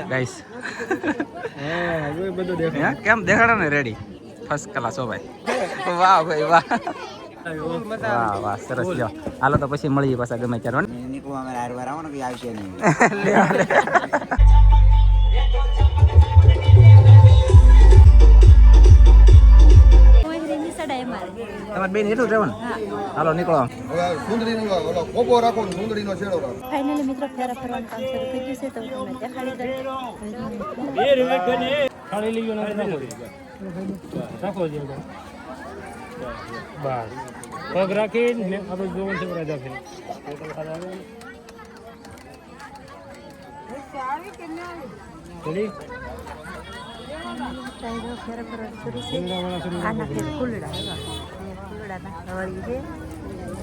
Guys કેમ દેખાડો ને રેડી ફર્સ્ટ ક્લાસ હો ભાઈ વાહ ભાઈ વાહ વાહ વાહ સરસ લ્યો હાલો તો પછી મળીએ પાછા ગમે ત્યારે નીકળવા અમે હારવાર આવવાનું કે આવશે નહીં તમારે બેન એટલું રહેવાનું હાલો નીકળો ફાઇનલી મિત્રો ફેરા ફરવાનું કામ શરૂ થઈ ગયું છે તો તમને દેખાડી દઉં બસ પગ રાખીને આપણે જોવાનું છે રાજા ફેર ફેરા ફરવાનું શરૂ છે આના ફેર ફૂલડા નાખવાળી છે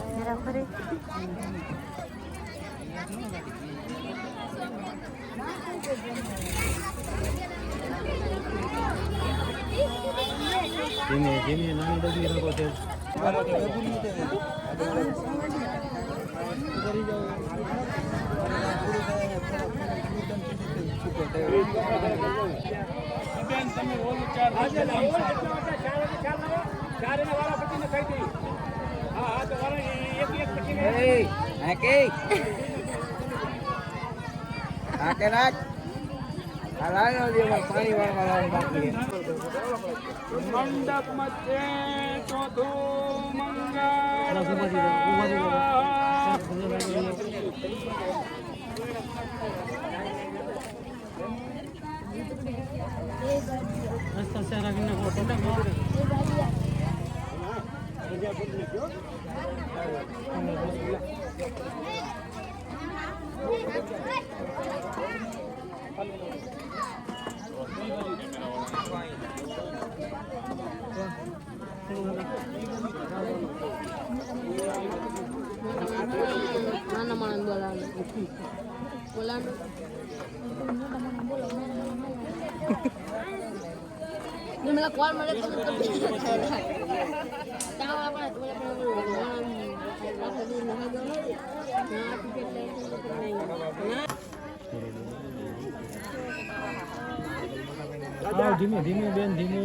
ફેરા ફરે ધીમે ધીમે નાની ડગલી રાખો છે પાણી વાળવા બાકી મંડપ મધ્ય ચોથું મંગળ mana mana bola ni mela call male to tahu apa ધીમે ધીમે બેન ધીમે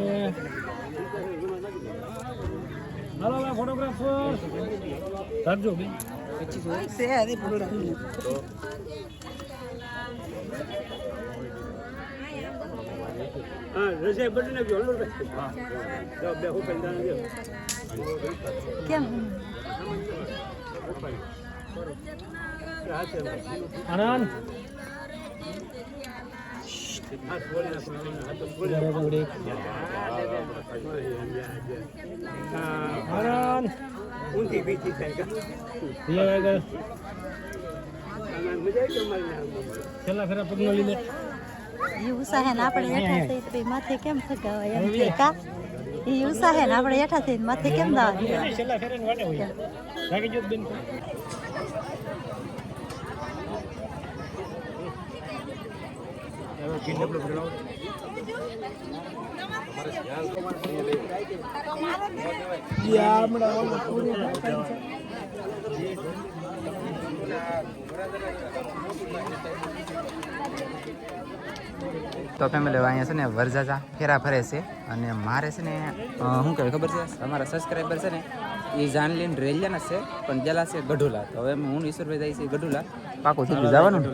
હાલો ફોટોગ્રાફર રાખજો બેન છે અરે પૂરો હા રજાઈ બદલી નાખજો હલો હા જો બે હો પૈસા નાખજો કેમ આનંદ ઊંધી બીજી થાય છેલ્લા ફેરા પગનો લીધે એ ઉત્સાહે ને આપણે હેઠા થઈ તો માથે કેમ ફગાવાય એમ કે કા એ ઉત્સાહે ને આપણે હેઠા થઈ માથે કેમ દાવા છેલ્લા ફેરા વાટે હોય રાખી જો બેન તો ફેમિલી અહીંયા છે ને વરજાજા ફેરા ફરે છે અને મારે છે ને શું કહેવાય ખબર છે અમારા સબસ્ક્રાઈબર છે ને એ જાનલીન રેલિયાના છે પણ ગયેલા છે ગઢુલા તો હવે હું ઈશ્વરભાઈ જાય છે ગઢુલા પાકું થઈ ગયું જવાનું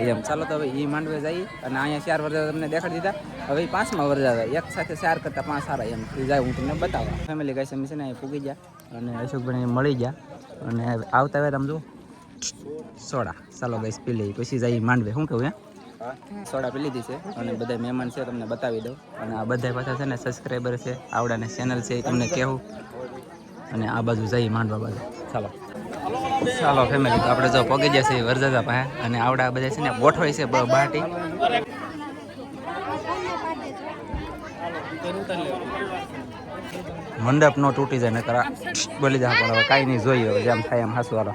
એમ ચાલો તો હવે એ માંડવે જઈએ અને અહીંયા 4 વરજાજા તમને દેખાડી દીધા હવે 5મા વરજાજા એક સાથે 4 કરતાં 5 સારા એમ એ જાય હું તમને બતાવવા ફેમિલી ગાય છે ને અહીં પૂગી ગયા અને અશોકભાઈને મળી ગયા અને આવતા હવે તમે જુઓ સોડા ચાલો ગાઈસ પી લઈએ પછી જઈએ માંડવે શું કહું સોડા પી લીધી છે અને બધા મહેમાન છે તમને બતાવી દઉં અને આ બધા પાછા છે ને સબસ્ક્રાઈબર છે આવડાને ચેનલ છે એ તમને કહેવું અને આ બાજુ જઈ માંડવા બાજુ ચાલો ફેમિલી તો આપણે જો પગી જશે વરજાજા પાસે અને આવડા બધા છે ને ગોઠવાય છે બાટી મંડપ નો તૂટી જાય નકર બોલી જાય પણ હવે કાંઈ નહીં જોઈએ હવે જેમ થાય એમ હાસું હાલો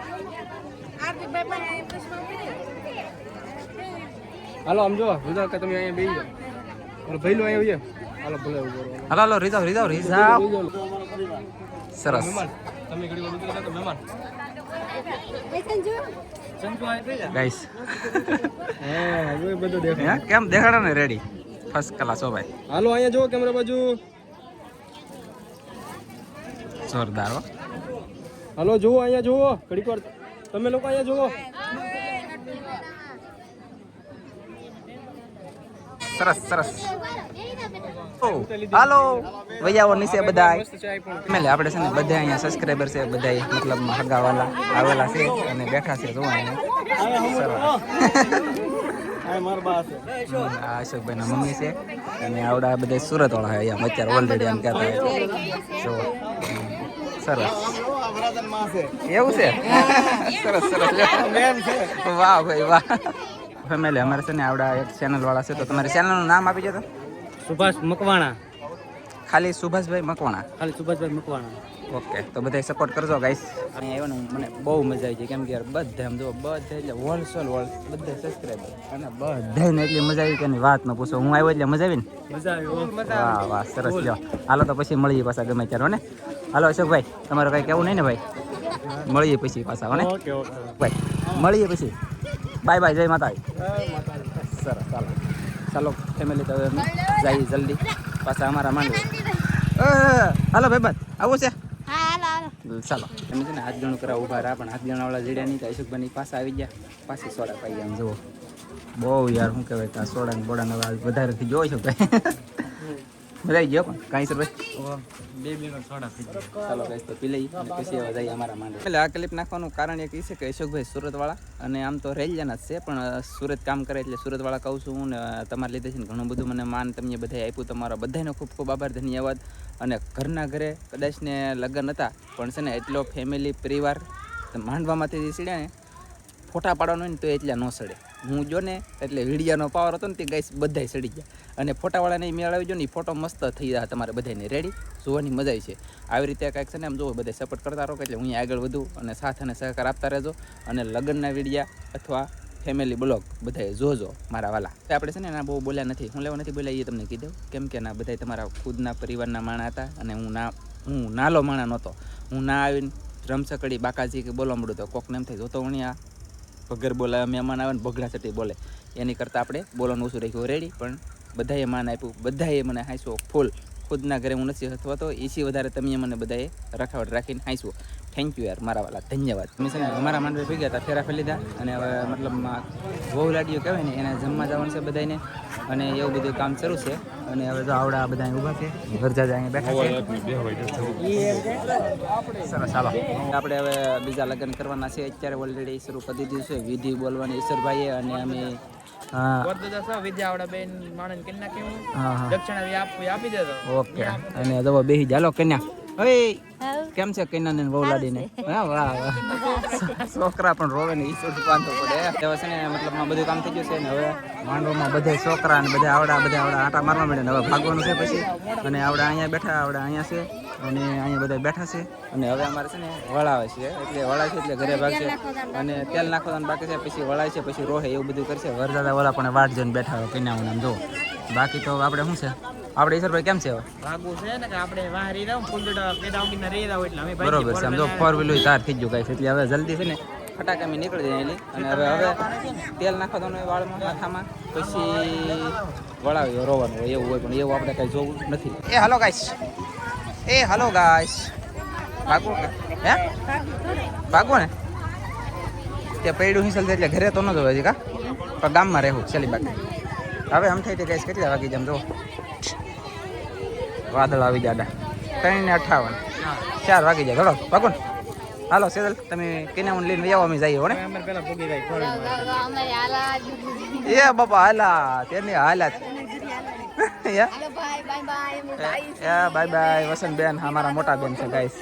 હાલો આમ જો બધા કે તમે અહીંયા બેસી જાઓ. હાલો ભઈલો અહીંયા આવજો. હાલો ભલે ઉભો રહો. હાલો હાલો રીઝાવ સરસ તમે ઘડી વાર ઉતરી જાઓ તો મહેમાન. ગાઈસ હે જો બધું દેખાય. કેમ દેખાડો ને રેડી ફર્સ્ટ ક્લાસ હો ભાઈ હાલો અહીંયા જો કેમેરા બાજુ. જોરદાર હો હાલો જુઓ અહીંયા જુઓ ઘડીક વાર તમે લોકો અહીંયા જુઓ. સરસ હાલો વૈયાઓ નીચે બધા ફેમિલી આપણે છે ને બધા અહીંયા સબસ્ક્રાઈબર છે બધા મતલબ હગાવાલા આવેલા છે અને બેઠા છે જોવા આ અશોકભાઈના મમ્મી છે અને આવડા બધા સુરત વાળા અહીંયા અત્યારે ઓલરેડી એમ કહેતા હોય તો સરસ એવું છે સરસ વાહ ભાઈ વાહ ફેમિલી અમારે છે ને આવડા એક ચેનલ વાળા છે તો તમારી ચેનલનું નામ આપી દો તો. સુભાષ મકવાણા. ખાલી સુભાષભાઈ મકવાણા. ખાલી સુભાષભાઈ મકવાણા. ઓકે તો બધા સપોર્ટ કરજો ગાઈસ. અહીંયા આવ્યો ને મને બહુ મજા આવી છે કેમ કે યાર બધા આમ જો બધા એટલે હોલસેલ બધા સબસ્ક્રાઈબર અને બધાને એટલી મજા આવી કે એની વાત ન પૂછો. હું આવ્યો એટલે મજા આવી ને. મજા આવી. વાહ વાહ સરસ લ્યો હાલો તો પછી મળીએ પાછા ગમે ત્યારે હો ને. હાલો અશોકભાઈ તમારે કંઈ કહેવું નહીં ને ભાઈ મળીએ પછી પાછા હો ને ઓકે ઓકે ભાઈ મળીએ પછી બાય બાય જય માતા સરસ ચાલો ચાલો ફેમિલી તો હવે અમે જઈએ જલ્દી પાછા અમારા માંડવી. હાલો ભાઈ બસ આવું છે ચાલો એમ છે ને હાથ ગણું કરવા ઊભા રહ્યા પણ હાથ ગણાવાળા જડ્યા નહીં તો અશોકભાઈની પાસે આવી ગયા પાછી સોડા પાઈ ગયા જુઓ બહુ યાર શું કહેવાય ત્યાં સોડા ને બોડા ને વધારેથી જોઈ છો ભાઈ મજા આવી ગયો પણ કાંઈ સર ભાઈ 2 મિનિટ સોડા પી. ચાલો ગાઈસ તો પી લઈએ અને પછી હવે જઈએ અમારા માંડે. એટલે આ ક્લિપ નાખવાનું કારણ એક એ છે કે અશોકભાઈ સુરતવાળા અને આમ તો રેલિયાના જ છે પણ સુરત કામ કરે એટલે સુરતવાળા કહું છું ને તમારે લીધે છે ને ઘણું બધું મને માન તમને બધાએ આપ્યું તમારો બધાનો ખૂબ ખૂબ આભાર ધન્યવાદ. અને ઘરના ઘરે કદાચ ને લગ્ન હતા પણ છે ને એટલો ફેમિલી પરિવાર માંડવામાંથી જે સીડ્યા ને ફોટા પાડવાનો હોય ને તો એટલા ન સડે. હું જો ને એટલે વિડીયાનો પાવર હતો ને તે ગાઈસ બધાય સડી ગયા અને ફોટાવાળાને મેળ આવી જો ને ફોટો મસ્ત થઈ જાય તમારે બધાને રેડી જોવાની મજા આવી છે. આવી રીતે કાંઈક છે ને આમ જોવો બધા સપોર્ટ કરતા રહો એટલે હું આગળ વધું અને સાથ અને સહકાર આપતા રહેજો અને લગ્નના વિડીયા અથવા ફેમિલી બ્લોગ બધાએ જોજો મારા વાલા. આપણે છે ને એના બહુ બોલ્યા નથી હું લેવા નથી બોલ્યા એ તમને કીધું કેમ કે ના બધા તમારા ખુદના પરિવારના માણા હતા અને હું નાલો માણા નહોતો. હું ના આવીને રમસકડી બાકાજી કે બોલવા મળું તો કોકને એમ થાય જોતો વણ્યા ભગર બોલાવે મહેમાન આવે ને ભગડા ચટી બોલે એની કરતાં આપણે બોલવાનું ઓછું રાખ્યું રેડી પણ બધાએ માન આપ્યું બધાએ મને હાંસવો ફૂલ ખુદના ઘરે હું નથી હતો તો એથી વધારે તમે મને બધાએ રખાવટ રાખીને હાંસવો. થેન્ક યુ યાર મારા વાલા ધન્યવાદ. અમે છે ને અમારા માંડવે ભેગા હતા ફેરા ફેરી લીધા અને હવે મતલબમાં બહુ લાડીઓ કહેવાય ને એને જમવા જવાનું છે બધાને અને એવું બધું કામ શરૂ છે અને હવે તો આવડા બધા ઊભા છે ઘરજા અહીંયા બેઠા છે સરસ ચાલો આપણે હવે બીજા લગ્ન કરવાના છે અત્યારે ઓલરેડી શરૂ કરી દીધું છે વિધિ બોલવાની ઈશ્વરભાઈએ અને અમે ઓકે અને દવા બેસી ચાલો કન્યા હવે કેમ છે કન્યા બહુ લાડીને હા વાહ છોકરા પણ રોવે ને ઈશ્વર બાંધવો પડે હવે છે ને મતલબમાં બધું કામ થઈ ગયું છે ને હવે માંડવામાં બધા છોકરા અને બધા આવડા આટા મારવા મળે ને હવે ભાગવાનું છે પછી અને આવડા અહીંયા બેઠા આવડા અહીંયા છે અને અહીંયા બધા બેઠા છે અને હવે અમારે છે ને વળાવે છે એટલે વળાય છે એટલે ઘરે ભાગશે અને તેલ નાખવાનું બાકી છે પછી વળાય છે પછી રોહે એવું બધું કરશે વરસાદા વાળા પણ વાટ જોઈને બેઠા હોય કન્યાઓ નામ જો બાકી તો આપણે શું છે આપણે ઈશ્વરભાઈ કેમ છે હવે ભાગવું છે ને કે આપણે વાહરી રહું ફૂલડો પેડા ઉગીને રહી રહો એટલે અમે બરોબર છે આમ જો 4 વ્હીલર તાર થઈ ગયું ગાઈસ એટલે હવે જલ્દી છે ને ફટાકામી નીકળી જાય એલી અને હવે તેલ નાખવાનું હોય વાળમાં માથામાં પછી વળાવી રોવાનું હોય એવું હોય પણ એવું આપણે કઈ જોવું નથી. એ હાલો ગાઈસ ભાગવું હે ભાગવું ને તે પૈડું હિંસલ એટલે ઘરે તો ન જોવે હજી કા પણ ગામમાં રહેવું ચાલી બાકી હવે આમ થઈ ગાઈસ કેટલા વાગી જેમ જો વાદળ આવી જાડા 3:58 4 વાગી જાય ધડો ભાગો હાલો સેદલ તમે કિનાઉન લઈને આવો અમે જઈએ હોને અમે પેલા ભોગી જાય એ બાપા હાલા તેની હાલાત બાય બાય વસંત બેન અમારા મોટા બેન છે ગાઈસ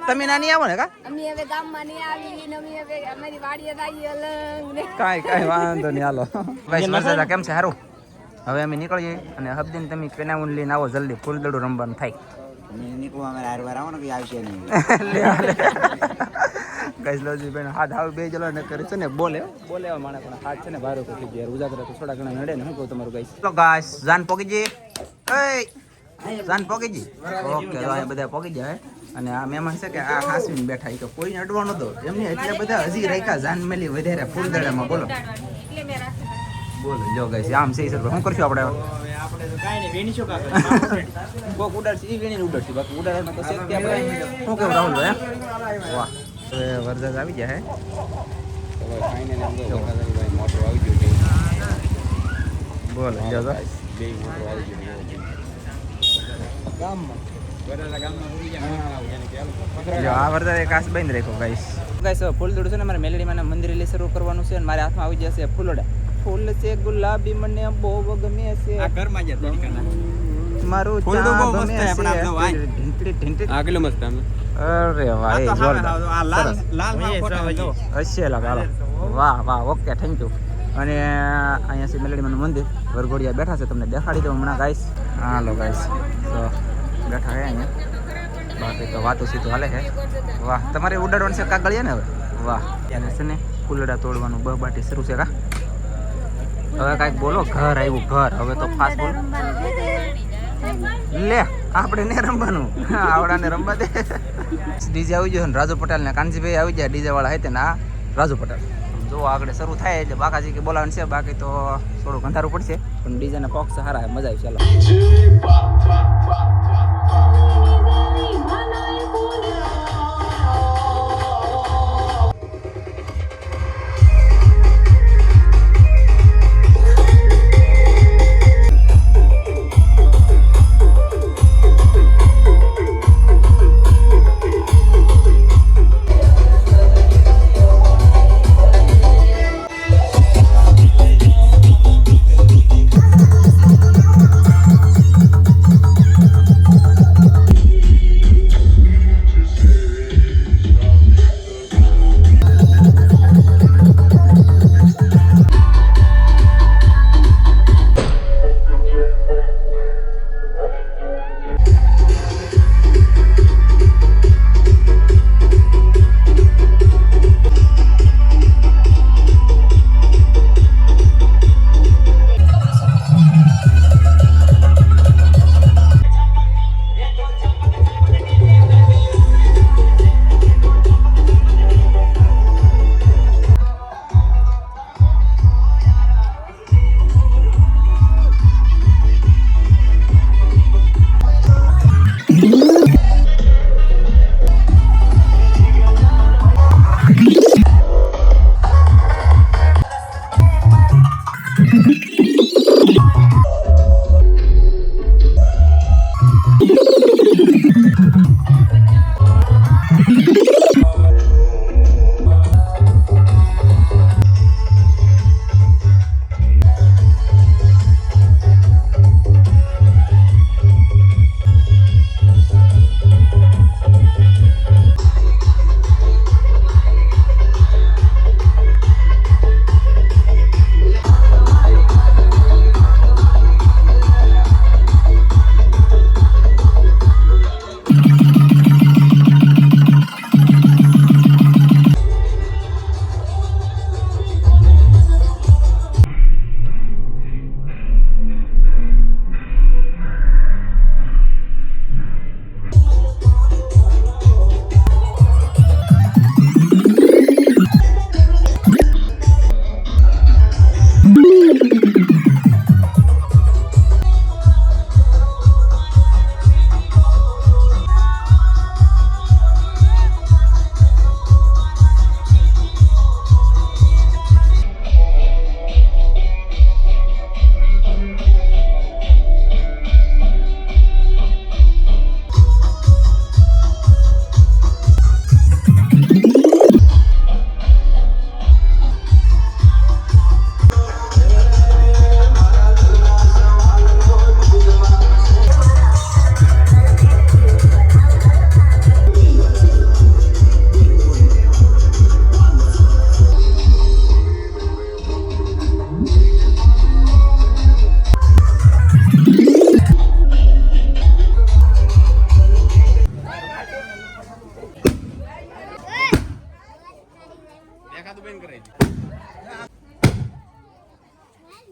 તમે નાની આવો ને કા કાંઈ વાંધો નહીં હાલો ભાઈ કેમ છે સારું હવે અમે નીકળીએ અને હબદીન તમે કેનાઉન લઈને આવો જલ્દી ફૂલદડું રમવાનું થાય ગાઈસ લોજી બેન હાથ હાવ બે જલો ને કરે છે ને બોલે એવા માણસ પણ હાથ છે ને બારો કોઈ થઈ ગયા ઉજાગરા તો થોડા ઘણા નડે ને હું કહું તમારું ગાઈસ તો ગાઈસ જાન પોગીજી એય જાન પોગીજી ઓકે તો આ બધા પોગી જાય અને આ મહેમાન છે કે આ હાસવીને બેઠા તો કોઈને અડવાનો તો એમને એટલે બધા હજી રાખ્યા જાન મેલી વધારે ફૂલદડામાં બોલો બોલો જો ગાઈસ આમ છે સર શું કરશું આપણે આપણે તો કાઈ નહીં વેણી શું કાકા કોક ઉડાડશે ઈ વેણીને ઉડાડશે બાકી ઉડાડવાનો તો છે કે આપણે શું કેવું રાહુલભાઈ વાહ હવે વરસાદ આવી જાય હે હવે ફાઇનલી આમ તો ભાઈ મોટો આવી ગયો છે બોલો જો તો બે મોટો આવી ગયો ગામમાં બરાલા ગામમાં ઉડી ગયા એને કે જો આ વરસાદ એક આસ બંધ રાખ્યો ગાઈસ ગાઈસ ફૂલદોડ છે ને મારે મેલડીમાં મંદિરે લઈ શરૂ કરવાનું છે અને મારા હાથમાં આવી જશે ફૂલોડા ફૂલ છે ગુલાબી મને બહુ ગમે છે આ ઘરમાં જ તરીકાના મારું ફૂલડું બહુ ચા મસ્ત ગમે છે પણ છે. આપણો ભાઈ. ઢીંટડી ઢીંટડી. આ કેટલો મસ્ત આમ અરે વાહ એ જોરદાર. લાલ સરસ. લાલ માં ફોટા જો હશે લાગાલો. વાહ વાહ ઓકે થેન્ક યુ. અને અહીંયા છે મેલડીમાનું મંદિર વરઘોડિયા બેઠા છે તમને દેખાડી દઉં હમણાં ગાઈસ હાલો ગાઈસ તો બેઠા છે અહીંયા બાકી તો વાતો સીધું હાલે છે વાહ તમારે ઉડાડવાનું છે કાગળિયા ને હવે વાહ ત્યારે છે ને ફૂલડા તોડવાનું બહબાટી શરૂ છે કા હવે કાંઈક બોલો ઘર આવ્યું ઘર હવે તો ફાસ્ટ બોલ લે આપણે ને રમવાનું આવડાને રમવા દે ડીજે આવી ગયો ને રાજુ પટેલ ને કાનજીભાઈ આવી ગયા ડીજે વાળા હે ના રાજુ પટેલ જો આગળ શરૂ થાય એટલે બાકાજી કે બોલાવાનું છે બાકી તો થોડું અંધારું પડશે પણ ડીજે ના પોક્સ સારા મજા આવી ચાલો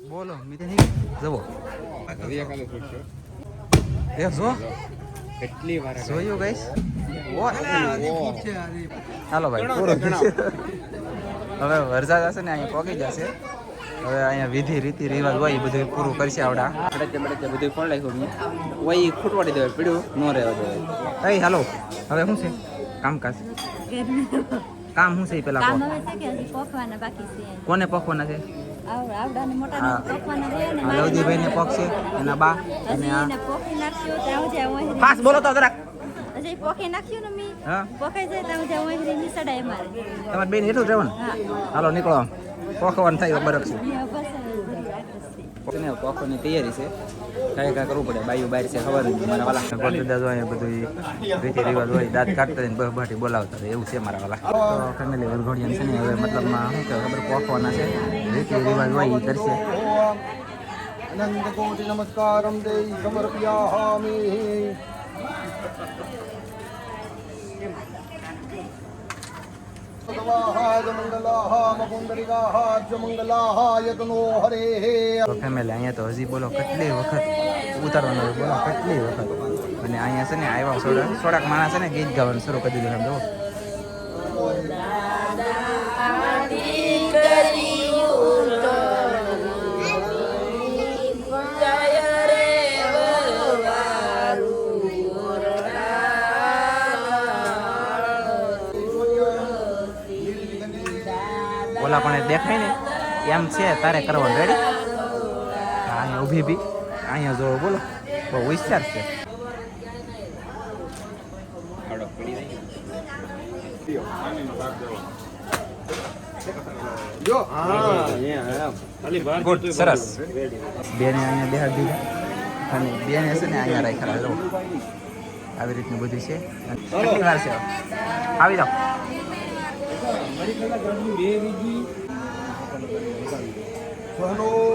બોલો મિતેન જવો હરિયા કાલે પૂછ્યો એ જો કેટલી વાર જોયું ગાઈસ હાલો ભાઈ પૂરો હવે વરસાદ હશે ને અહીંયા પહોંચી જશે હવે અહીંયા વિધિ રીતિ રિવાજ હોય એ બધું પૂરું કરશે આવડા બળે બધું ફળ નાખ્યું હોય એ ખૂટવાડી દેવાય પીડ્યું ન રહેવા દેવાય એ હાલો હવે શું છે કામકાજ કામ શું છે એ પેલા કામ કહો. હવે છે કે હજી પોખવાના બાકી છે કોને પકવાના છે આવડાને મોટા હા. પોખવાના રહે ને લવજીભાઈ ને પક્ષ છે એના બા અને હજી આ એને પોખી નાખ્યું ત્યાં જ્યાં ઓહરી ફાસ બોલો તો જરાક હજી પોખી નાખ્યું ને મી હા પોખાઈ જાય ત્યાં જ્યાં ઓહરી નીસડાય મારે તમારે બેન એટલું જ રહેવાનું હા હાલો નીકળો આમ. પોખવાનું થાય બરફ છે અહીંયા બસ આટલું જ છે. પોખવાની તૈયારી છે કાંઈ કાંઈ કરવું પડે બાયું બહાર છે ખબર નથી મારા વાલા ગોળદાદા હોય બધું રીતિ રિવાજ હોય દાંત કાઢતા હોય ને બહાટી બોલાવતા હોય એવું છે મારા વાલા તો ફેમિલી વરઘોડિયા છે ને હવે મતલબમાં શું કહેવાય ખબર પોખવાના છે રીતિ રિવાજ હોય એ કરશે અનંત કોટિ નમસ્કારમ દેઈ સમર્પયામિ તો ફેમિલી અહીંયા તો હજી બોલો કેટલી વખત ઉતારવાનું હોય બોલો કેટલી વખત અને અહીંયા છે ને આવ્યા થોડાક માણસ છે ને ગીત ગાવાનું શરૂ કરી દીધું એમ જો ઓલા પણ દેખાય ને એમ છે તારે કરવાનું રેડી અહીંયા ઊભી બી અહીંયા જો બોલો બહુ હોશિયાર છે જો હા ગુડ સરસ બેને અહીંયા બેહાડ દીધા અને બેને છે ને અહીંયા રાખ્યા જો આવી રીતનું બધું છે કેટલી વાર છે આવી જાઓ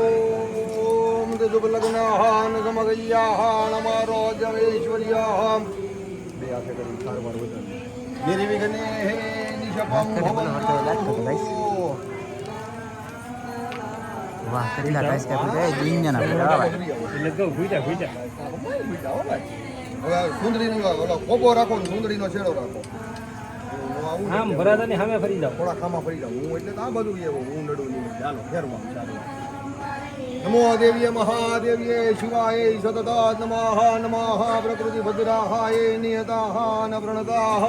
સ્વનોમ દુબલગ્નાહાન સમગલ્યાહાન અમારો જવેશ્વર્યાહામ બે હાથે કરી સારવાર વધારે નિર્વિઘ્ને નિશપમ વાહ કેટલા ટાઈસ કાપી દે દુનિયાના બેટા ભાઈ હવે સુંદરીનો ઓલો કોબો રાખો ને સુંદરીનો છેડો રાખો આમ ભરાતા ને સામે ફરી જાવ થોડા ખામાં ફરી જાવ હું એટલે તો આ બધું એવો હું નડું નહીં ચાલો ફેરવા ચાલો નમો દેવીય મહાદેવીય શિવાય સતત નમઃ નમઃ પ્રકૃતિ ભદ્રાહાય નિયતાઃ ન પ્રણતાઃ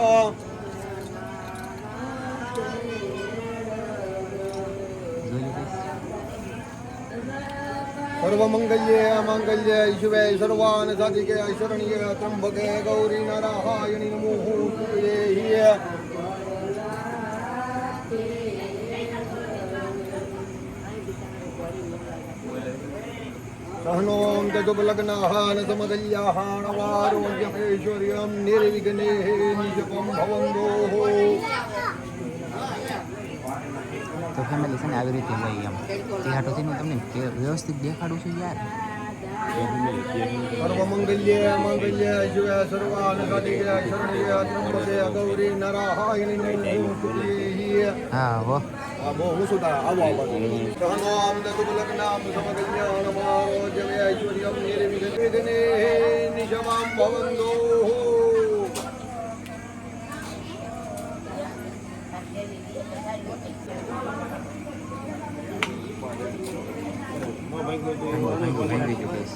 સર્વમંગલ્યે મંગલ્યે શિવે સર્વાન સાધિકે શરણ્ય ત્રંબકે ગૌરી નારાયણી નમોઃ સહનોમ તદુપલગ્નાહાન સમગલ્યાહાન વારોગ્યમૈશ્વર્યમ નિર્વિઘ્ને નિજપમ ભવંતો તો ફેમિલી છે ને આવી રીતે હોય એમ ત્યાં હું તમને વ્યવસ્થિત દેખાડું છું યાર સર્વમંગલ્યે મંગલ્યે શિવે સર્વાન સાધિકે શરણ્ય ત્રંબકે ગૌરી નારાયણી નમોઃ હા હો આ બહુ હું સુધા આવો સહનોમ તદુપલગ્નામ સમગલ્યાન વારોગ્યમૈશ્વર્યમ નિર્વિઘ્ને નિજપમ ભવંતો ભાંગી ગયું guys.